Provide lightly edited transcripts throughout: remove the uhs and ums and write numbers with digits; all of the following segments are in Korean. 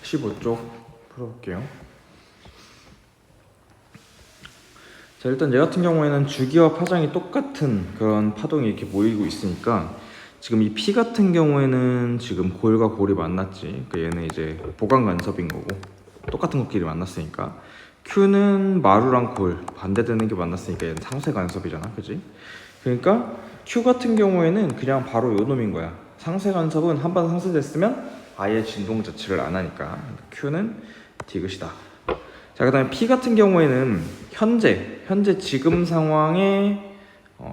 15쪽 풀어볼게요. 자, 일단 얘 같은 경우에는 주기와 파장이 똑같은 그런 파동이 이렇게 모이고 있으니까 지금 이 P 같은 경우에는 지금 골과 골이 만났지. 그러니까 얘는 이제 보강 간섭인 거고 똑같은 것끼리 만났으니까 Q는 마루랑 골 반대되는 게 만났으니까 얘는 상쇄 간섭이잖아, 그지? 그러니까 Q 같은 경우에는 그냥 바로 요 놈인 거야. 상쇄 간섭은 한 번 상쇄됐으면 아예 진동 자체를 안 하니까 Q는 디귿이다. 자, 그 다음에 P 같은 경우에는 현재 지금 상황에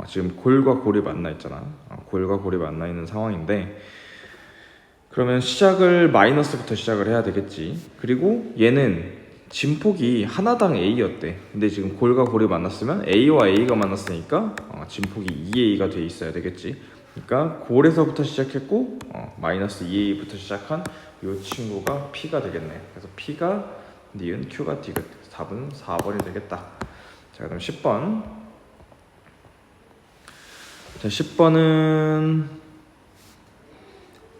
지금 골과 골이 만나 있잖아. 골과 골이 만나 있는 상황인데 그러면 시작을 마이너스부터 시작을 해야 되겠지. 그리고 얘는 진폭이 하나당 A였대. 근데 지금 골과 골이 만났으면 A와 A가 만났으니까 진폭이 2A가 돼 있어야 되겠지. 그러니까 골에서부터 시작했고 마이너스 2A부터 시작한 이 친구가 P가 되겠네. 그래서 P가 니은, Q가 디귿. 답은 4번이 되겠다. 자, 그럼 10번. 자, 10번은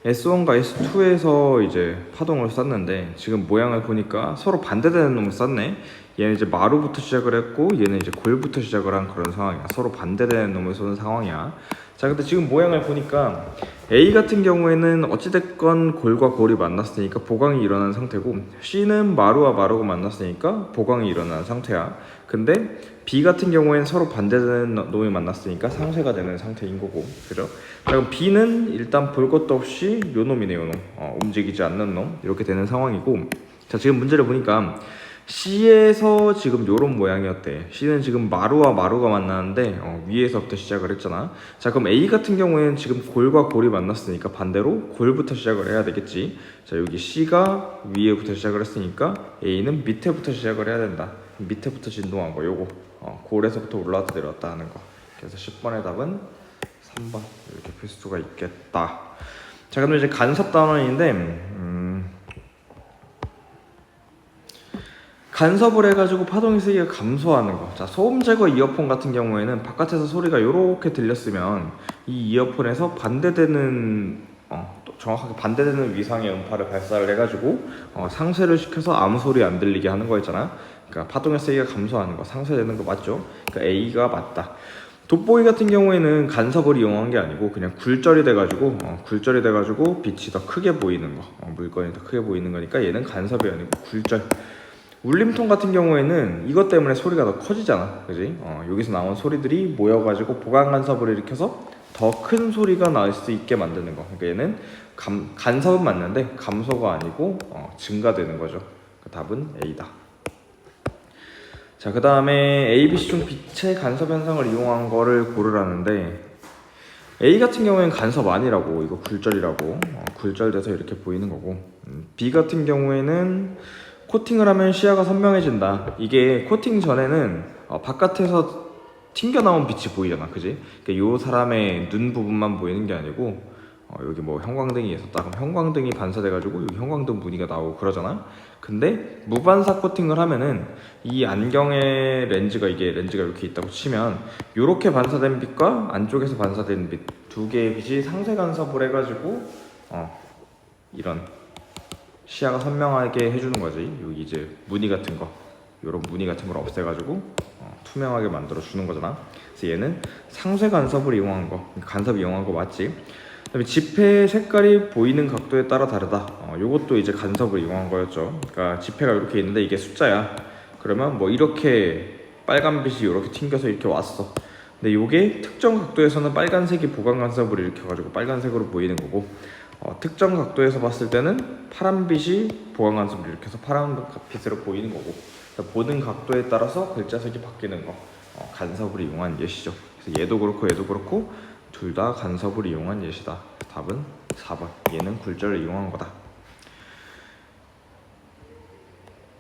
S1과 S2에서 이제 파동을 쐈는데 지금 모양을 보니까 서로 반대되는 놈을 쐈네. 얘는 이제 마루부터 시작을 했고 얘는 이제 골부터 시작을 한 그런 상황이야. 서로 반대되는 놈을 쏘는 상황이야. 자, 근데 지금 모양을 보니까 A 같은 경우에는 어찌됐건 골과 골이 만났으니까 보강이 일어난 상태고 C는 마루와 마루가 만났으니까 보강이 일어난 상태야. 근데 B 같은 경우에는 서로 반대되는 놈이 만났으니까 상쇄가 되는 상태인 거고, 그죠? 자, 그럼 B는 일단 볼 것도 없이 요 놈이네요, 요 놈. 움직이지 않는 놈. 이렇게 되는 상황이고, 자, 지금 문제를 보니까 C에서 지금 요런 모양이었대. C는 지금 마루와 마루가 만나는데 위에서부터 시작을 했잖아. 자, 그럼 A 같은 경우에는 지금 골과 골이 만났으니까 반대로 골부터 시작을 해야 되겠지. 자, 여기 C가 위에부터 시작을 했으니까 A는 밑에부터 시작을 해야 된다. 밑에부터 진동한 거 요거 골에서부터 올라왔다 내려왔다 하는 거. 그래서 10번의 답은 3번 이렇게 풀 수가 있겠다. 자, 그럼 이제 간섭 단원인데 간섭을 해가지고 파동의 세기가 감소하는 거. 자, 소음 제거 이어폰 같은 경우에는 바깥에서 소리가 이렇게 들렸으면 이 이어폰에서 반대되는 또 정확하게 반대되는 위상의 음파를 발사를 해가지고 상쇄를 시켜서 아무 소리 안 들리게 하는 거였잖아. 그러니까 파동의 세기가 감소하는 거, 상쇄되는 거 맞죠? 그러니까 A가 맞다. 돋보기 같은 경우에는 간섭을 이용한 게 아니고 그냥 굴절이 돼가지고 빛이 더 크게 보이는 거, 물건이 더 크게 보이는 거니까 얘는 간섭이 아니고 굴절. 울림통 같은 경우에는 이것 때문에 소리가 더 커지잖아, 그지? 여기서 나온 소리들이 모여가지고 보강 간섭을 일으켜서 더 큰 소리가 날 수 있게 만드는 거. 그러니까 얘는 간섭은 맞는데 감소가 아니고 증가되는 거죠. 그 답은 A다. 자, 그 다음에 A, B, C 중 빛의 간섭 현상을 이용한 거를 고르라는데 A 같은 경우에는 간섭 아니라고, 이거 굴절이라고, 굴절돼서 이렇게 보이는 거고, B 같은 경우에는 코팅을 하면 시야가 선명해진다. 이게 코팅 전에는 바깥에서 튕겨나온 빛이 보이잖아, 그지? 그러니까 요 사람의 눈 부분만 보이는 게 아니고 여기 뭐 형광등이 있었다 그럼 형광등이 반사돼가지고 여기 형광등 무늬가 나오고 그러잖아. 근데 무반사 코팅을 하면은 이 안경의 렌즈가 이렇게 있다고 치면 요렇게 반사된 빛과 안쪽에서 반사된 빛 두 개의 빛이 상쇄 간섭을 해가지고 이런 시야가 선명하게 해주는 거지. 여기 이제 무늬 같은 거, 요런 무늬 같은 걸 없애가지고 투명하게 만들어 주는 거잖아. 그래서 얘는 상쇄 간섭을 이용한 거, 간섭 이용한 거 맞지? 그다음에 지폐의 색깔이 보이는 각도에 따라 다르다. 요것도 이제 간섭을 이용한 거였죠. 그러니까 지폐가 이렇게 있는데 이게 숫자야. 그러면 뭐 이렇게 빨간 빛이 이렇게 튕겨서 이렇게 왔어. 근데 요게 특정 각도에서는 빨간색이 보강 간섭을 일으켜가지고 빨간색으로 보이는 거고, 특정 각도에서 봤을 때는 파란빛이 보강 간섭을 일으켜서 파란빛으로 보이는 거고, 보는 각도에 따라서 글자색이 바뀌는 거, 간섭을 이용한 예시죠. 그래서 얘도 그렇고 얘도 그렇고 둘 다 간섭을 이용한 예시다. 답은 4번. 얘는 굴절을 이용한 거다.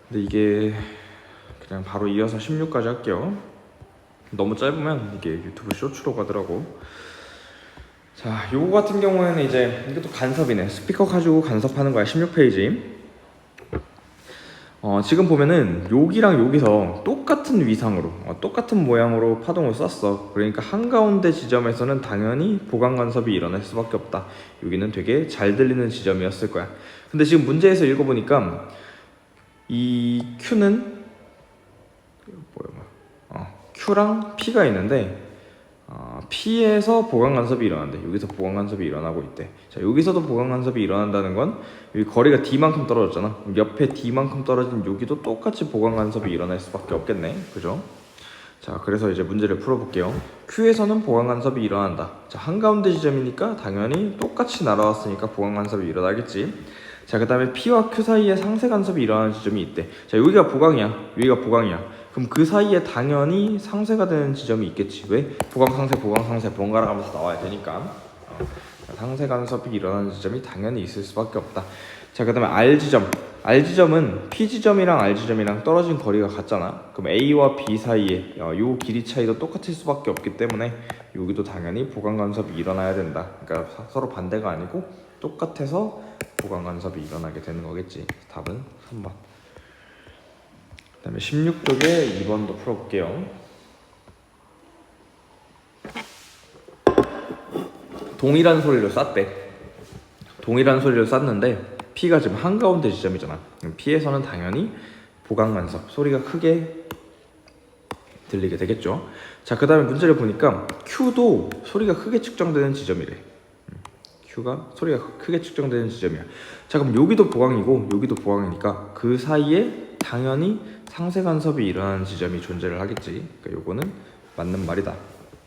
근데 이게 그냥 바로 이어서 16까지 할게요. 너무 짧으면 이게 유튜브 쇼츠로 가더라고. 자, 요거 같은 경우에는 이제 이것도 간섭이네. 스피커 가지고 간섭하는 거야. 16페이지. 지금 보면은 여기랑 여기서 똑같은 위상으로 똑같은 모양으로 파동을 쐈어. 그러니까 한가운데 지점에서는 당연히 보강 간섭이 일어날 수밖에 없다. 여기는 되게 잘 들리는 지점이었을 거야. 근데 지금 문제에서 읽어보니까 이 Q는 Q랑 P가 있는데 P에서 보강 간섭이 일어난대. 여기서 보강 간섭이 일어나고 있대. 자, 여기서도 보강 간섭이 일어난다는 건 여기 거리가 D만큼 떨어졌잖아. 옆에 D만큼 떨어진 여기도 똑같이 보강 간섭이 일어날 수밖에 없겠네. 그죠? 자, 그래서 이제 문제를 풀어볼게요. Q에서는 보강 간섭이 일어난다. 자, 한가운데 지점이니까 당연히 똑같이 날아왔으니까 보강 간섭이 일어나겠지. 자, 그 다음에 P와 Q 사이에 상세 간섭이 일어나는 지점이 있대. 자, 여기가 보강이야. 여기가 보강이야. 그럼 그 사이에 당연히 상쇄가 되는 지점이 있겠지. 왜? 보강상쇄 번갈아 가면서 나와야 되니까. 상쇄 간섭이 일어나는 지점이 당연히 있을 수밖에 없다. 자, 그 다음에 R지점은 P지점이랑 R지점이랑 떨어진 거리가 같잖아. 그럼 A와 B 사이에 요 길이 차이도 똑같을 수밖에 없기 때문에 여기도 당연히 보강 간섭이 일어나야 된다. 그러니까 서로 반대가 아니고 똑같아서 보강 간섭이 일어나게 되는 거겠지. 답은 3번. 그 다음에 16쪽에 2번도 풀어볼게요. 동일한 소리를 쐈대. 동일한 소리를 쐈는데 P가 지금 한가운데 지점이잖아. P에서는 당연히 보강 간섭, 소리가 크게 들리게 되겠죠. 자, 그 다음에 문제를 보니까 Q도 소리가 크게 측정되는 지점이래. Q가 소리가 크게 측정되는 지점이야. 자, 그럼 여기도 보강이고 여기도 보강이니까 그 사이에 당연히 상쇄 간섭이 일어나는 지점이 존재를 하겠지. 그러니까 요거는 맞는 말이다.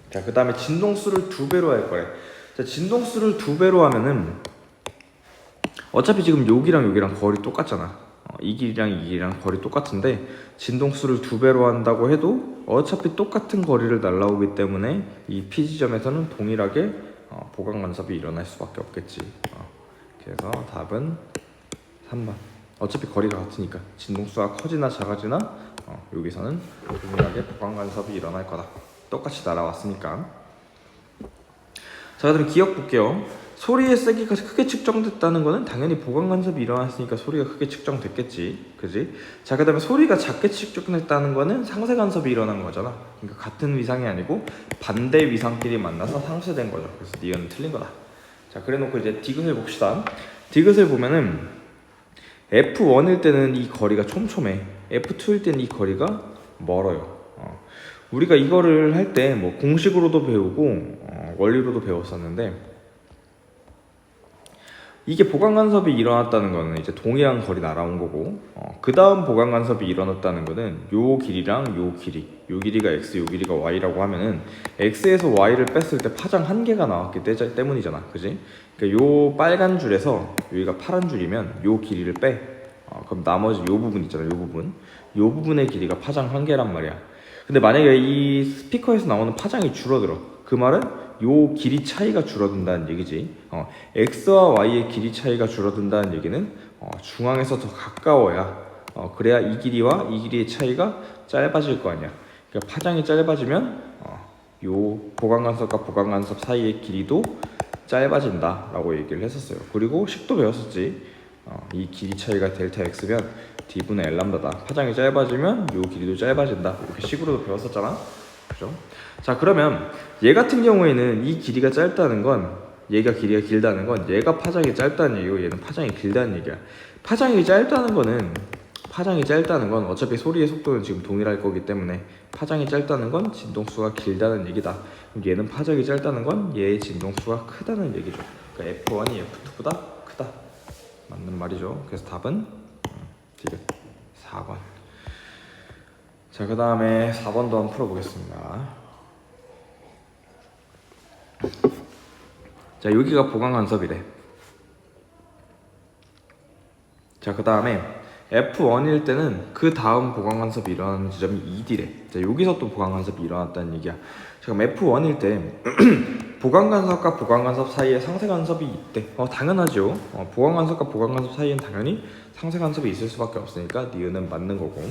자, 그 다음에 진동수를 2배로 할 거래. 자, 진동수를 2배로 하면은 어차피 지금 여기랑 여기랑 거리 똑같잖아. 이 길이랑 이 길이랑 거리 똑같은데 진동수를 2배로 한다고 해도 어차피 똑같은 거리를 날라오기 때문에 이 P 지점에서는 동일하게 보강 간섭이 일어날 수밖에 없겠지. 그래서 답은 3번. 어차피 거리가 같으니까 진동수가 커지나 작아지나 여기서는 동일하게 보강 간섭이 일어날 거다. 똑같이 날아왔으니까. 자, 그럼 기억 볼게요. 소리의 세기가 크게 측정됐다는 거는 당연히 보강 간섭이 일어났으니까 소리가 크게 측정됐겠지. 그지? 자, 그 다음에 소리가 작게 측정됐다는 거는 상쇄 간섭이 일어난 거잖아. 그러니까 같은 위상이 아니고 반대 위상끼리 만나서 상쇄된 거죠. 그래서 니은은 틀린 거다. 자, 그래 놓고 이제 디귿을 봅시다. 디귿을 보면은 F1일 때는 이 거리가 촘촘해. F2일 때는 이 거리가 멀어요. 우리가 이거를 할 때 뭐 공식으로도 배우고 원리로도 배웠었는데 이게 보강 간섭이 일어났다는 거는 이제 동일한 거리 날아온 거고 그 다음 보강 간섭이 일어났다는 거는 요 길이랑 요 길이가 x, 요 길이가 y라고 하면은 x에서 y를 뺐을 때 파장 한 개가 나왔기 때문이잖아. 그지? 그러니까 요 빨간 줄에서 여기가 파란 줄이면 요 길이를 빼. 그럼 나머지 요 부분 있잖아. 요 부분의 길이가 파장 한 개란 말이야. 근데 만약에 이 스피커에서 나오는 파장이 줄어들어. 그 말은 요 길이 차이가 줄어든다는 얘기지. x와 y의 길이 차이가 줄어든다는 얘기는 중앙에서 더 가까워야 그래야 이 길이와 이 길이의 차이가 짧아질 거 아니야. 그러니까 파장이 짧아지면 요 보강간섭과 보강간섭 사이의 길이도 짧아진다 라고 얘기를 했었어요. 그리고 식도 배웠었지. 이 길이 차이가 델타 x면 d분의 l 람다다. 파장이 짧아지면 요 길이도 짧아진다. 이렇게 식으로도 배웠었잖아. 그죠? 자, 그러면 얘 같은 경우에는 이 길이가 짧다는 건 얘가 길이가 길다는 건 얘가 파장이 짧다는 얘기고 얘는 파장이 길다는 얘기야. 파장이 짧다는 건 어차피 소리의 속도는 지금 동일할 거기 때문에 파장이 짧다는 건 진동수가 길다는 얘기다. 얘는 파장이 짧다는 건 얘의 진동수가 크다는 얘기죠. 그러니까 F1이 F2보다 크다. 맞는 말이죠. 그래서 답은 4번. 자, 그 다음에 4번도 한번 풀어보겠습니다. 자, 여기가 보강간섭이래. 자, 그 다음에 F1일 때는 그 다음 보강간섭이 일어나는 지점이 2D래. 자, 여기서 또 보강간섭이 일어났다는 얘기야. 자, 그럼 F1일 때 보강간섭과 보강간섭 사이에 상쇄간섭이 있대. 당연하죠. 보강간섭과 보강간섭 사이엔 당연히 상쇄간섭이 있을 수밖에 없으니까 니은은 맞는 거고.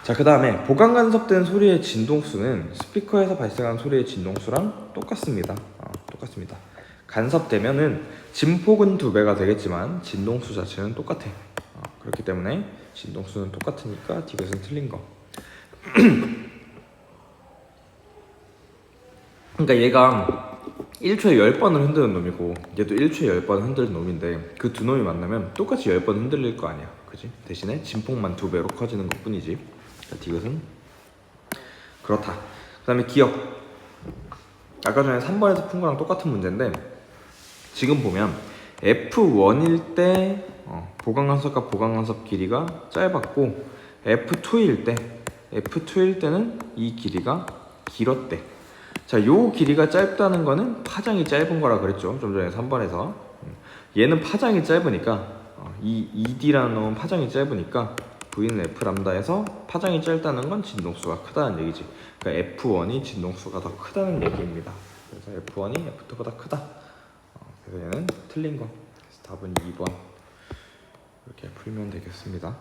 자, 그 다음에 보강간섭된 소리의 진동수는 스피커에서 발생한 소리의 진동수랑 똑같습니다. 똑같습니다. 간섭되면은 진폭은 2배가 되겠지만 진동수 자체는 똑같아. 그렇기 때문에 진동수는 똑같으니까 디귿은 틀린 거. 그러니까 얘가 1초에 10번을 흔드는 놈이고 얘도 1초에 10번 흔드는 놈인데 그 두 놈이 만나면 똑같이 10번 흔들릴 거 아니야, 그지? 대신에 진폭만 2배로 커지는 것 뿐이지. 디귿은 그렇다. 그 다음에 기억. 아까 전에 3번에서 푼 거랑 똑같은 문제인데 지금 보면 F1일 때 보강간섭과 보강간섭 길이가 짧았고 F2일 때는 이 길이가 길었대. 자, 요 길이가 짧다는 거는 파장이 짧은 거라 그랬죠, 좀 전에 3번에서. 얘는 파장이 짧으니까 이 ED라는 놈은 파장이 짧으니까 V는 F 람다에서 파장이 짧다는 건 진동수가 크다는 얘기지. 그러니까 F1이 진동수가 더 크다는 얘기입니다. 그래서 F1이 F2보다 크다. 그래서 얘는 틀린 거. 그래서 답은 2번. 이렇게 풀면 되겠습니다.